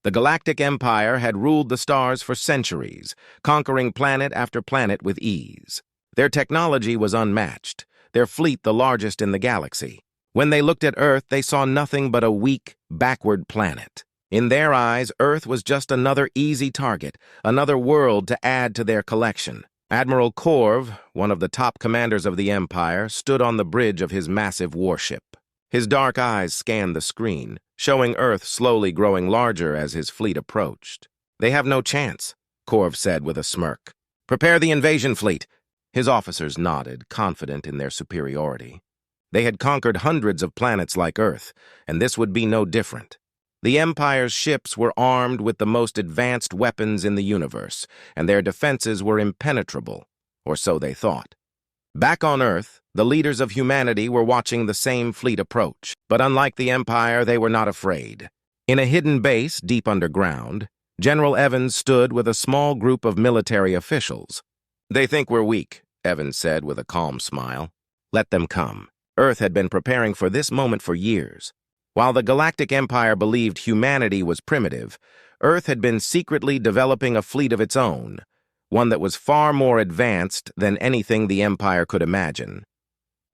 The Galactic Empire had ruled the stars for centuries, conquering planet after planet with ease. Their technology was unmatched, their fleet the largest in the galaxy. When they looked at Earth, they saw nothing but a weak, backward planet. In their eyes, Earth was just another easy target, another world to add to their collection. Admiral Korv, one of the top commanders of the Empire, stood on the bridge of his massive warship. His dark eyes scanned the screen, showing Earth slowly growing larger as his fleet approached. "They have no chance," Korv said with a smirk. "Prepare the invasion fleet." His officers nodded, confident in their superiority. They had conquered hundreds of planets like Earth, and this would be no different. The Empire's ships were armed with the most advanced weapons in the universe, and their defenses were impenetrable, or so they thought. Back on Earth, the leaders of humanity were watching the same fleet approach, but unlike the Empire, they were not afraid. In a hidden base deep underground, General Evans stood with a small group of military officials. "They think we're weak," Evans said with a calm smile. "Let them come." Earth had been preparing for this moment for years. While the Galactic Empire believed humanity was primitive, Earth had been secretly developing a fleet of its own, one that was far more advanced than anything the Empire could imagine.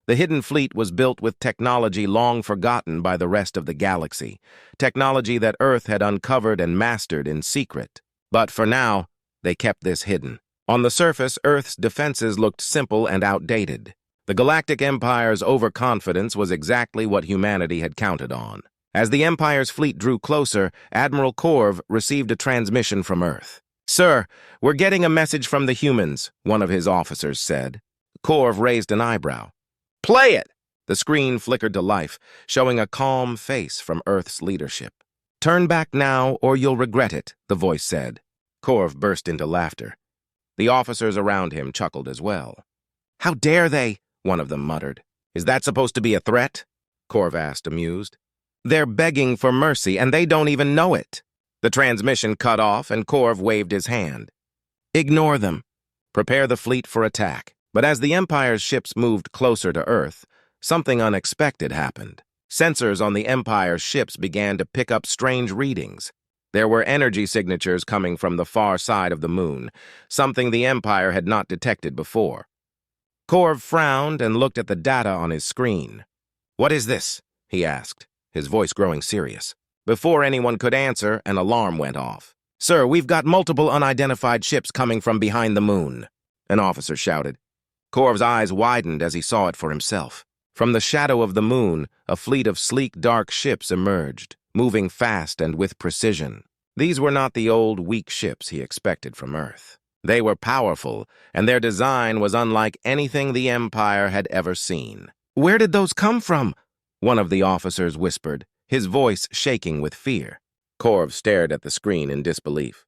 The hidden fleet was built with technology long forgotten by the rest of the galaxy, technology that Earth had uncovered and mastered in secret. But for now, they kept this hidden. On the surface, Earth's defenses looked simple and outdated. The Galactic Empire's overconfidence was exactly what humanity had counted on. As the Empire's fleet drew closer, Admiral Korv received a transmission from Earth. "Sir, we're getting a message from the humans," one of his officers said. Korv raised an eyebrow. "Play it!" The screen flickered to life, showing a calm face from Earth's leadership. "Turn back now or you'll regret it," the voice said. Korv burst into laughter. The officers around him chuckled as well. "How dare they?" one of them muttered. "Is that supposed to be a threat?" Korv asked, amused. "They're begging for mercy, and they don't even know it." The transmission cut off, and Korv waved his hand. "Ignore them. Prepare the fleet for attack." But as the Empire's ships moved closer to Earth, something unexpected happened. Sensors on the Empire's ships began to pick up strange readings. There were energy signatures coming from the far side of the moon, something the Empire had not detected before. Korv frowned and looked at the data on his screen. "What is this?" he asked, his voice growing serious. Before anyone could answer, an alarm went off. "Sir, we've got multiple unidentified ships coming from behind the moon," an officer shouted. Korv's eyes widened as he saw it for himself. From the shadow of the moon, a fleet of sleek, dark ships emerged, moving fast and with precision. These were not the old, weak ships he expected from Earth. They were powerful, and their design was unlike anything the Empire had ever seen. "Where did those come from?" one of the officers whispered, his voice shaking with fear. Korv stared at the screen in disbelief.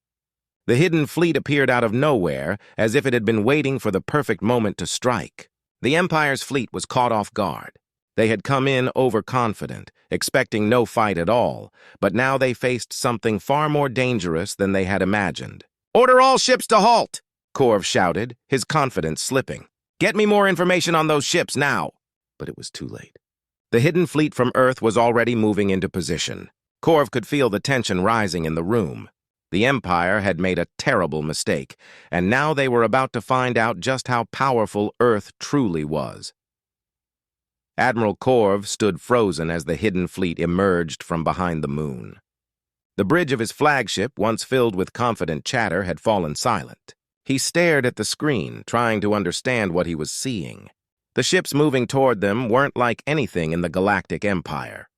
The hidden fleet appeared out of nowhere, as if it had been waiting for the perfect moment to strike. The Empire's fleet was caught off guard. They had come in overconfident, expecting no fight at all, but now they faced something far more dangerous than they had imagined. "Order all ships to halt!" Korv shouted, his confidence slipping. "Get me more information on those ships now!" But it was too late. The hidden fleet from Earth was already moving into position. Korv could feel the tension rising in the room. The Empire had made a terrible mistake, and now they were about to find out just how powerful Earth truly was. Admiral Korv stood frozen as the hidden fleet emerged from behind the moon. The bridge of his flagship, once filled with confident chatter, had fallen silent. He stared at the screen, trying to understand what he was seeing. The ships moving toward them weren't like anything in the Galactic Empire.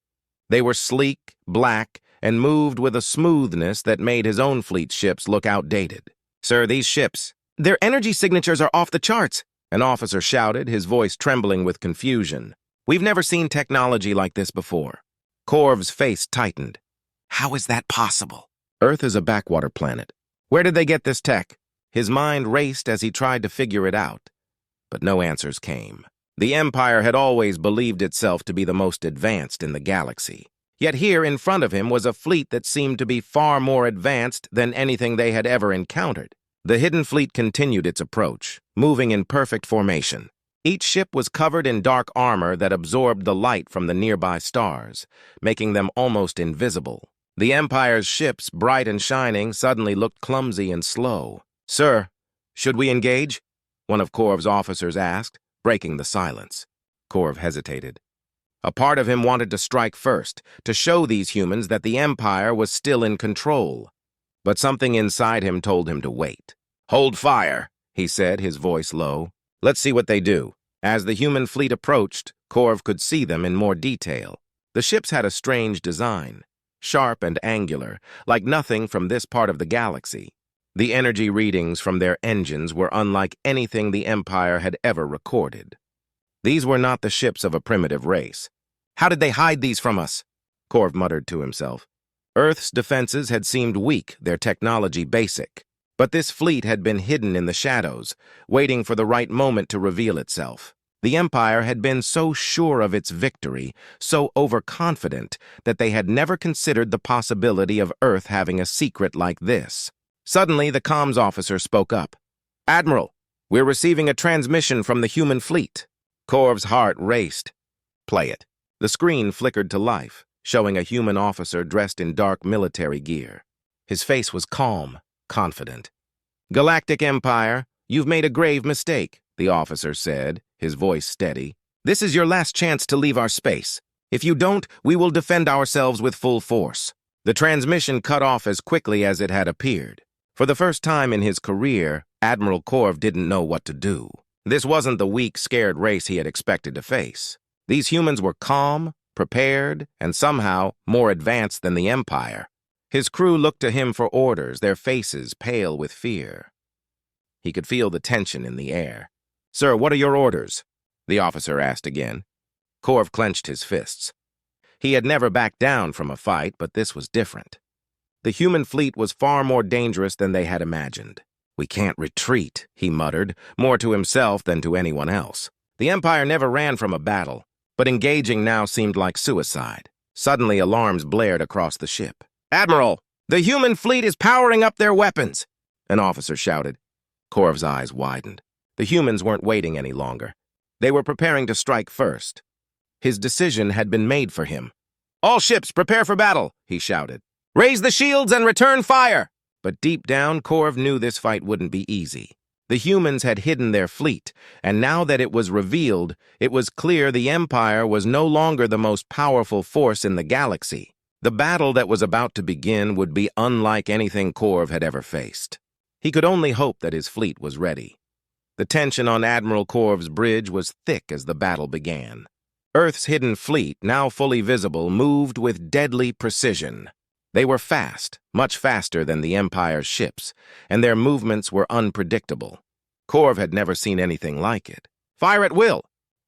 They were sleek, black, and moved with a smoothness that made his own fleet's ships look outdated. "Sir, these ships, their energy signatures are off the charts," an officer shouted, his voice trembling with confusion. "We've never seen technology like this before." Korv's face tightened. "How is that possible?" "Earth is a backwater planet. Where did they get this tech?" His mind raced as he tried to figure it out, but no answers came. The Empire had always believed itself to be the most advanced in the galaxy. Yet here in front of him was a fleet that seemed to be far more advanced than anything they had ever encountered. The hidden fleet continued its approach, moving in perfect formation. Each ship was covered in dark armor that absorbed the light from the nearby stars, making them almost invisible. The Empire's ships, bright and shining, suddenly looked clumsy and slow. "Sir, should we engage?" one of Korv's officers asked, breaking the silence. Korv hesitated. A part of him wanted to strike first, to show these humans that the Empire was still in control. But something inside him told him to wait. "Hold fire," he said, his voice low. "Let's see what they do." As the human fleet approached, Korv could see them in more detail. The ships had a strange design, sharp and angular, like nothing from this part of the galaxy. The energy readings from their engines were unlike anything the Empire had ever recorded. These were not the ships of a primitive race. "How did they hide these from us?" Korv muttered to himself. Earth's defenses had seemed weak, their technology basic. But this fleet had been hidden in the shadows, waiting for the right moment to reveal itself. The Empire had been so sure of its victory, so overconfident, that they had never considered the possibility of Earth having a secret like this. Suddenly, the comms officer spoke up. "Admiral, we're receiving a transmission from the human fleet." Korv's heart raced. "Play it." The screen flickered to life, showing a human officer dressed in dark military gear. His face was calm, confident. "Galactic Empire, you've made a grave mistake," the officer said, his voice steady. "This is your last chance to leave our space. If you don't, we will defend ourselves with full force." The transmission cut off as quickly as it had appeared. For the first time in his career, Admiral Korv didn't know what to do. This wasn't the weak, scared race he had expected to face. These humans were calm, prepared, and somehow more advanced than the Empire. His crew looked to him for orders, their faces pale with fear. He could feel the tension in the air. "Sir, what are your orders?" the officer asked again. Korv clenched his fists. He had never backed down from a fight, but this was different. The human fleet was far more dangerous than they had imagined. "We can't retreat," he muttered, more to himself than to anyone else. The Empire never ran from a battle, but engaging now seemed like suicide. Suddenly, alarms blared across the ship. "Admiral, the human fleet is powering up their weapons," an officer shouted. Korv's eyes widened. The humans weren't waiting any longer. They were preparing to strike first. His decision had been made for him. "All ships, prepare for battle," he shouted. "Raise the shields and return fire!" But deep down, Korv knew this fight wouldn't be easy. The humans had hidden their fleet, and now that it was revealed, it was clear the Empire was no longer the most powerful force in the galaxy. The battle that was about to begin would be unlike anything Korv had ever faced. He could only hope that his fleet was ready. The tension on Admiral Korv's bridge was thick as the battle began. Earth's hidden fleet, now fully visible, moved with deadly precision. They were fast, much faster than the Empire's ships, and their movements were unpredictable. Korv had never seen anything like it. "Fire at will,"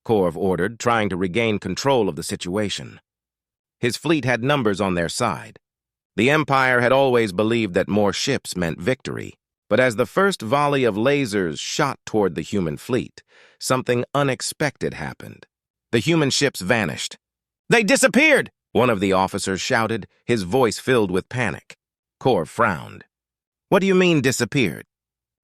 Korv ordered, trying to regain control of the situation. His fleet had numbers on their side. The Empire had always believed that more ships meant victory, but as the first volley of lasers shot toward the human fleet, something unexpected happened. The human ships vanished. "They disappeared!" one of the officers shouted, his voice filled with panic. Korv frowned. "What do you mean, disappeared?"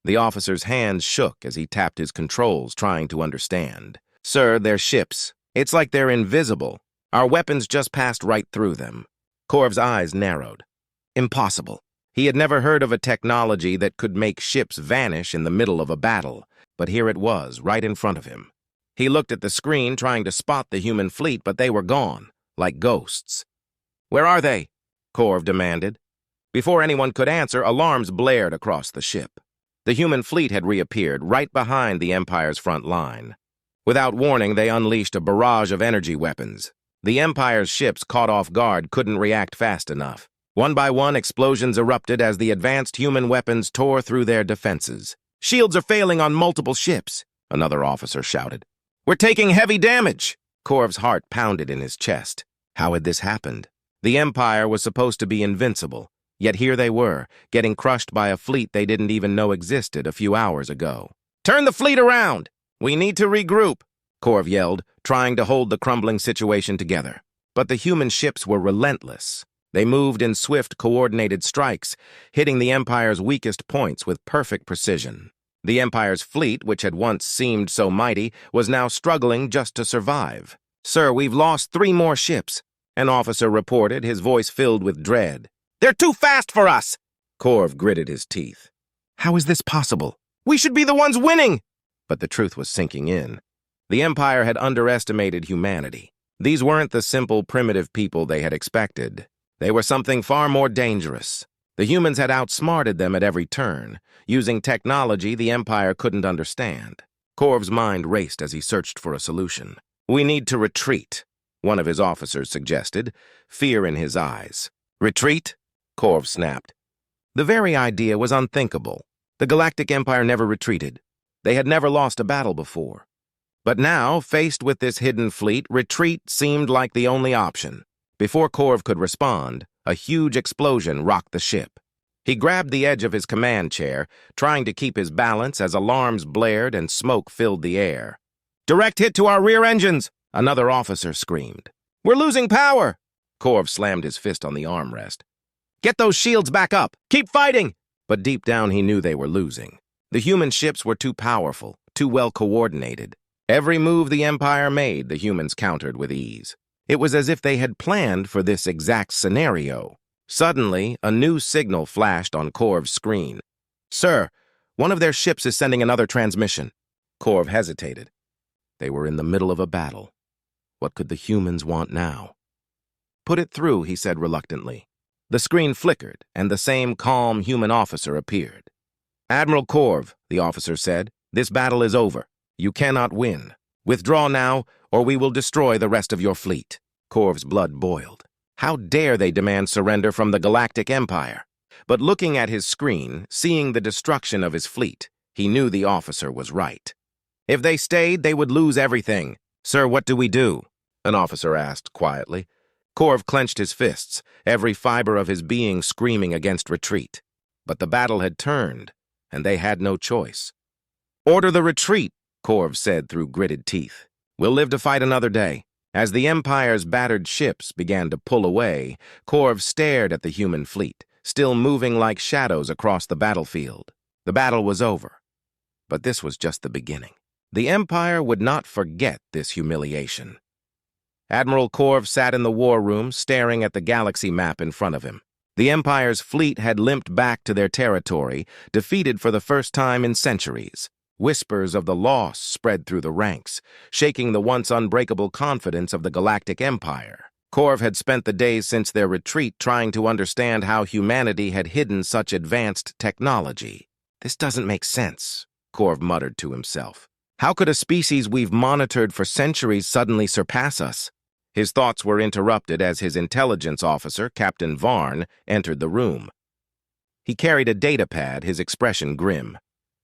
The officer's hands shook as he tapped his controls, trying to understand. "Sir, they're ships. It's like they're invisible. Our weapons just passed right through them." Korv's eyes narrowed. Impossible. He had never heard of a technology that could make ships vanish in the middle of a battle, but here it was, right in front of him. He looked at the screen, trying to spot the human fleet, but they were gone, like ghosts. "Where are they?" Korv demanded. Before anyone could answer, alarms blared across the ship. The human fleet had reappeared right behind the Empire's front line. Without warning, they unleashed a barrage of energy weapons. The Empire's ships, caught off guard, couldn't react fast enough. One by one, explosions erupted as the advanced human weapons tore through their defenses. "Shields are failing on multiple ships," another officer shouted. "We're taking heavy damage." Korv's heart pounded in his chest. How had this happened? The Empire was supposed to be invincible, yet here they were, getting crushed by a fleet they didn't even know existed a few hours ago. "Turn the fleet around! We need to regroup," Korv yelled, trying to hold the crumbling situation together. But the human ships were relentless. They moved in swift, coordinated strikes, hitting the Empire's weakest points with perfect precision. The Empire's fleet, which had once seemed so mighty, was now struggling just to survive. "Sir, we've lost 3 more ships," An officer reported, his voice filled with dread. "They're too fast for us!" Korv gritted his teeth. "How is this possible? We should be the ones winning!" But the truth was sinking in. The Empire had underestimated humanity. These weren't the simple, primitive people they had expected. They were something far more dangerous. The humans had outsmarted them at every turn, using technology the Empire couldn't understand. Korv's mind raced as he searched for a solution. "We need to retreat," one of his officers suggested, fear in his eyes. "Retreat?" Korv snapped. The very idea was unthinkable. The Galactic Empire never retreated. They had never lost a battle before. But now, faced with this hidden fleet, retreat seemed like the only option. Before Korv could respond, a huge explosion rocked the ship. He grabbed the edge of his command chair, trying to keep his balance as alarms blared and smoke filled the air. "Direct hit to our rear engines!" another officer screamed. "We're losing power!" Korv slammed his fist on the armrest. "Get those shields back up! Keep fighting!" But deep down he knew they were losing. The human ships were too powerful, too well coordinated. Every move the Empire made, the humans countered with ease. It was as if they had planned for this exact scenario. Suddenly, a new signal flashed on Korv's screen. "Sir, one of their ships is sending another transmission." Korv hesitated. They were in the middle of a battle. What could the humans want now? "Put it through," he said reluctantly. The screen flickered, and the same calm human officer appeared. "Admiral Korv," the officer said, "this battle is over. You cannot win. Withdraw now, or we will destroy the rest of your fleet." Korv's blood boiled. How dare they demand surrender from the Galactic Empire? But looking at his screen, seeing the destruction of his fleet, he knew the officer was right. If they stayed, they would lose everything. "Sir, what do we do?" an officer asked quietly. Korv clenched his fists, every fiber of his being screaming against retreat. But the battle had turned, and they had no choice. "Order the retreat," Korv said through gritted teeth. "We'll live to fight another day." As the Empire's battered ships began to pull away, Korv stared at the human fleet, still moving like shadows across the battlefield. The battle was over. But this was just the beginning. The Empire would not forget this humiliation. Admiral Korv sat in the war room, staring at the galaxy map in front of him. The Empire's fleet had limped back to their territory, defeated for the first time in centuries. Whispers of the loss spread through the ranks, shaking the once unbreakable confidence of the Galactic Empire. Korv had spent the days since their retreat trying to understand how humanity had hidden such advanced technology. "This doesn't make sense," Korv muttered to himself. "How could a species we've monitored for centuries suddenly surpass us?" His thoughts were interrupted as his intelligence officer, Captain Varn, entered the room. He carried a datapad, his expression grim.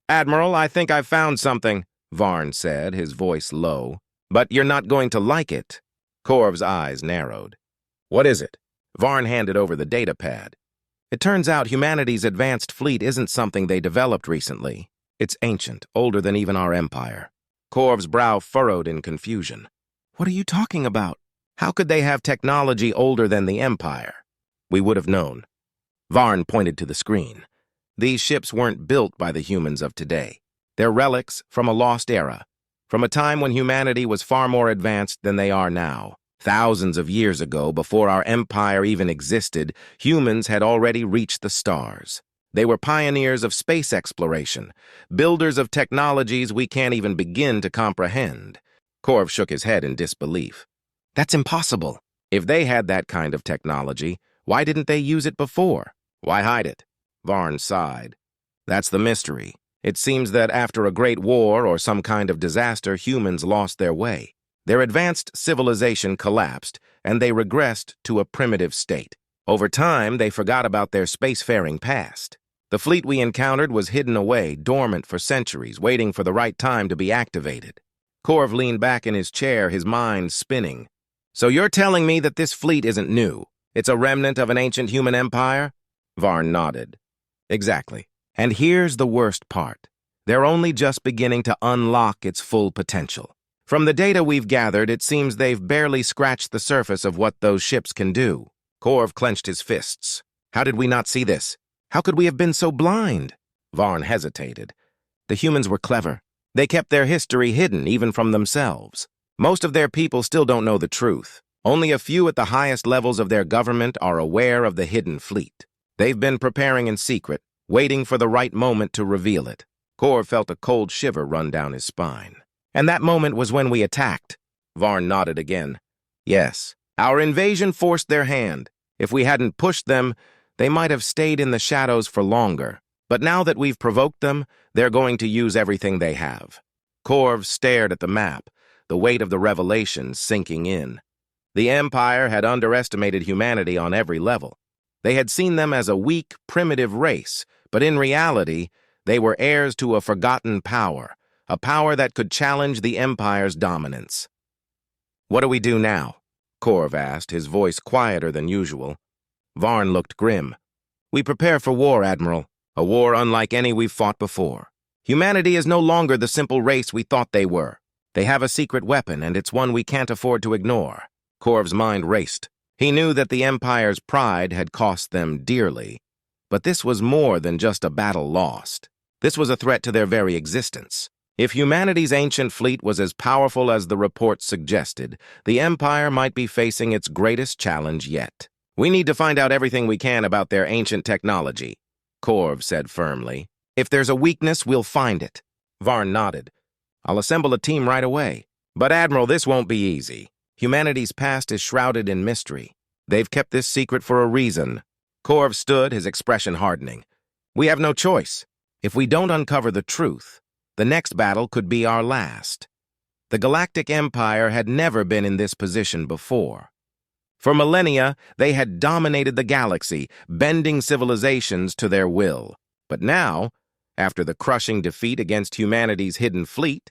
"Admiral, I think I've found something," Varn said, his voice low. "But you're not going to like it." Korv's eyes narrowed. "What is it?" Varn handed over the datapad. "It turns out humanity's advanced fleet isn't something they developed recently. It's ancient, older than even our empire." Korv's brow furrowed in confusion. "What are you talking about? How could they have technology older than the empire?" "We would have known." Varn pointed to the screen. These ships weren't built by the humans of today. They're relics from a lost era, from a time when humanity was far more advanced than they are now. Thousands of years ago, before our empire even existed, humans had already reached the stars. They were pioneers of space exploration, builders of technologies we can't even begin to comprehend. Korv shook his head in disbelief. "That's impossible. If they had that kind of technology, why didn't they use it before? Why hide it?" Varn sighed. "That's the mystery. It seems that after a great war or some kind of disaster, humans lost their way. Their advanced civilization collapsed, and they regressed to a primitive state. Over time, they forgot about their spacefaring past. The fleet we encountered was hidden away, dormant for centuries, waiting for the right time to be activated." Korv leaned back in his chair, his mind spinning. "So you're telling me that this fleet isn't new? It's a remnant of an ancient human empire?" Varn nodded. "Exactly. And here's the worst part. They're only just beginning to unlock its full potential. From the data we've gathered, it seems they've barely scratched the surface of what those ships can do." Korv clenched his fists. "How did we not see this? How could we have been so blind?" Varn hesitated. "The humans were clever. They kept their history hidden, even from themselves. Most of their people still don't know the truth. Only a few at the highest levels of their government are aware of the hidden fleet. They've been preparing in secret, waiting for the right moment to reveal it. Korv felt a cold shiver run down his spine. And that moment was when we attacked. Varn nodded again. Yes, our invasion forced their hand. If we hadn't pushed them, they might have stayed in the shadows for longer. But now that we've provoked them, they're going to use everything they have. Korv stared at the map, the weight of the revelation sinking in. The Empire had underestimated humanity on every level. They had seen them as a weak, primitive race, but in reality, they were heirs to a forgotten power, a power that could challenge the Empire's dominance. "What do we do now?" Korv asked, his voice quieter than usual. Varn looked grim. "We prepare for war, Admiral, a war unlike any we've fought before. Humanity is no longer the simple race we thought they were. They have a secret weapon, and it's one we can't afford to ignore." Korv's mind raced. He knew that the Empire's pride had cost them dearly. But this was more than just a battle lost. This was a threat to their very existence. If humanity's ancient fleet was as powerful as the report suggested, the Empire might be facing its greatest challenge yet. "We need to find out everything we can about their ancient technology," Korv said firmly. "If there's a weakness, we'll find it." Varn nodded. "I'll assemble a team right away. But Admiral, this won't be easy. Humanity's past is shrouded in mystery. They've kept this secret for a reason." Korv stood, his expression hardening. "We have no choice. If we don't uncover the truth, the next battle could be our last." The Galactic Empire had never been in this position before. For millennia, they had dominated the galaxy, bending civilizations to their will. But now, after the crushing defeat against humanity's hidden fleet,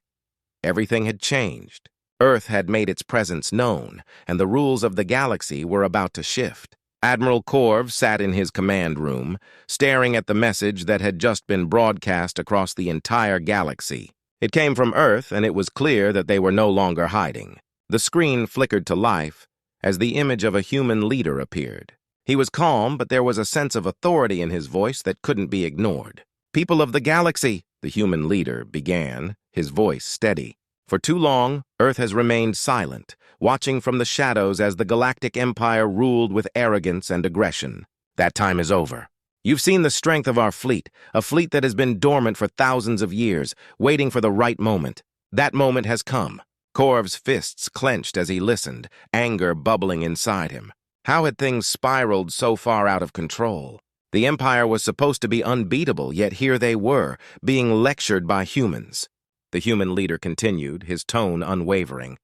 everything had changed. Earth had made its presence known, and the rules of the galaxy were about to shift. Admiral Korv sat in his command room, staring at the message that had just been broadcast across the entire galaxy. It came from Earth, and it was clear that they were no longer hiding. The screen flickered to life as the image of a human leader appeared. He was calm, but there was a sense of authority in his voice that couldn't be ignored. "People of the galaxy," the human leader began, his voice steady. "For too long, Earth has remained silent, watching from the shadows as the Galactic Empire ruled with arrogance and aggression. That time is over. You've seen the strength of our fleet, a fleet that has been dormant for thousands of years, waiting for the right moment. That moment has come." Korv's fists clenched as he listened, anger bubbling inside him. How had things spiraled so far out of control? The Empire was supposed to be unbeatable, yet here they were, being lectured by humans. The human leader continued, his tone unwavering.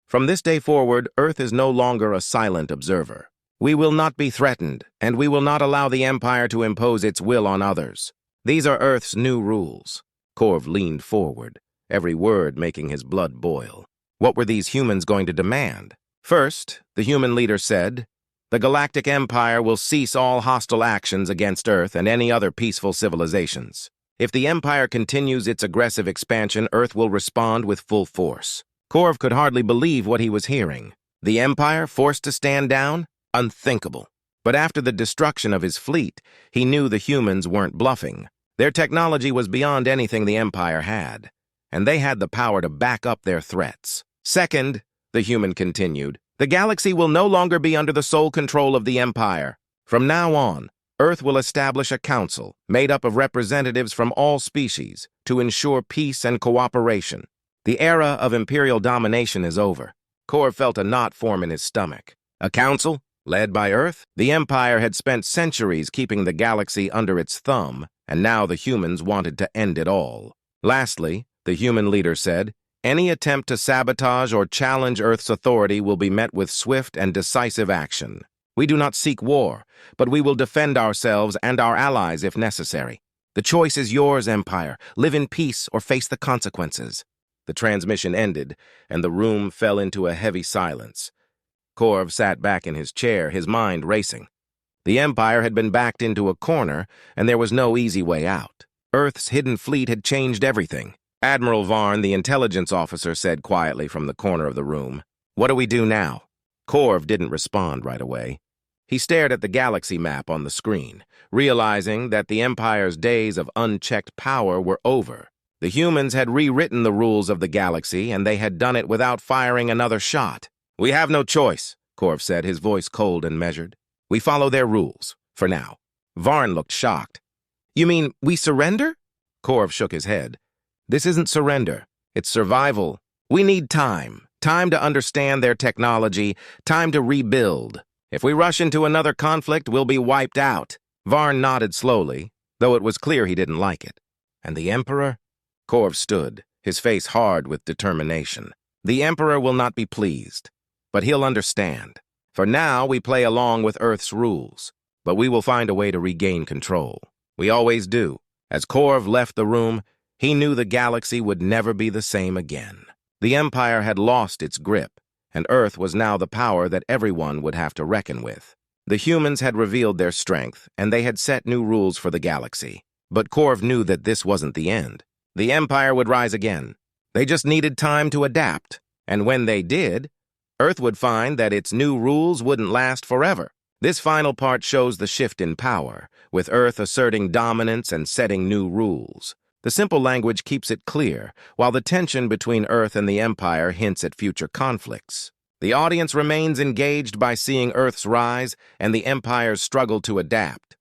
"From this day forward, Earth is no longer a silent observer. We will not be threatened, and we will not allow the Empire to impose its will on others. These are Earth's new rules." Korv leaned forward, every word making his blood boil. What were these humans going to demand? First, the human leader said, "The Galactic Empire will cease all hostile actions against Earth and any other peaceful civilizations. If the Empire continues its aggressive expansion, Earth will respond with full force." Korv could hardly believe what he was hearing. The Empire forced to stand down? Unthinkable. But after the destruction of his fleet, he knew the humans weren't bluffing. Their technology was beyond anything the Empire had, and they had the power to back up their threats. "Second," the human continued, "the galaxy will no longer be under the sole control of the Empire. From now on, Earth will establish a council made up of representatives from all species to ensure peace and cooperation. The era of imperial domination is over." Korv felt a knot form in his stomach. A council? Led by Earth? The Empire had spent centuries keeping the galaxy under its thumb, and now the humans wanted to end it all. Lastly, the human leader said, "Any attempt to sabotage or challenge Earth's authority will be met with swift and decisive action. We do not seek war, but we will defend ourselves and our allies if necessary. The choice is yours, Empire. Live in peace or face the consequences." The transmission ended, and the room fell into a heavy silence. Korv sat back in his chair, his mind racing. The Empire had been backed into a corner, and there was no easy way out. Earth's hidden fleet had changed everything. Admiral Varn, the intelligence officer, said quietly from the corner of the room, "What do we do now?" Korv didn't respond right away. He stared at the galaxy map on the screen, realizing that the Empire's days of unchecked power were over. The humans had rewritten the rules of the galaxy, and they had done it without firing another shot. "We have no choice," Korv said, his voice cold and measured. We follow their rules, for now. Varn looked shocked. You mean we surrender? Korv shook his head. This isn't surrender. It's survival. We need time. Time to understand their technology. Time to rebuild. If we rush into another conflict, we'll be wiped out. Varn nodded slowly, though it was clear he didn't like it. And the Emperor? Korv stood, his face hard with determination. The Emperor will not be pleased, but he'll understand. For now, we play along with Earth's rules, but we will find a way to regain control. We always do. As Korv left the room, he knew the galaxy would never be the same again. The Empire had lost its grip, and Earth was now the power that everyone would have to reckon with. The humans had revealed their strength, and they had set new rules for the galaxy. But Korv knew that this wasn't the end. The Empire would rise again. They just needed time to adapt, and when they did, Earth would find that its new rules wouldn't last forever. This final part shows the shift in power, with Earth asserting dominance and setting new rules. The simple language keeps it clear, while the tension between Earth and the Empire hints at future conflicts. The audience remains engaged by seeing Earth's rise and the Empire's struggle to adapt.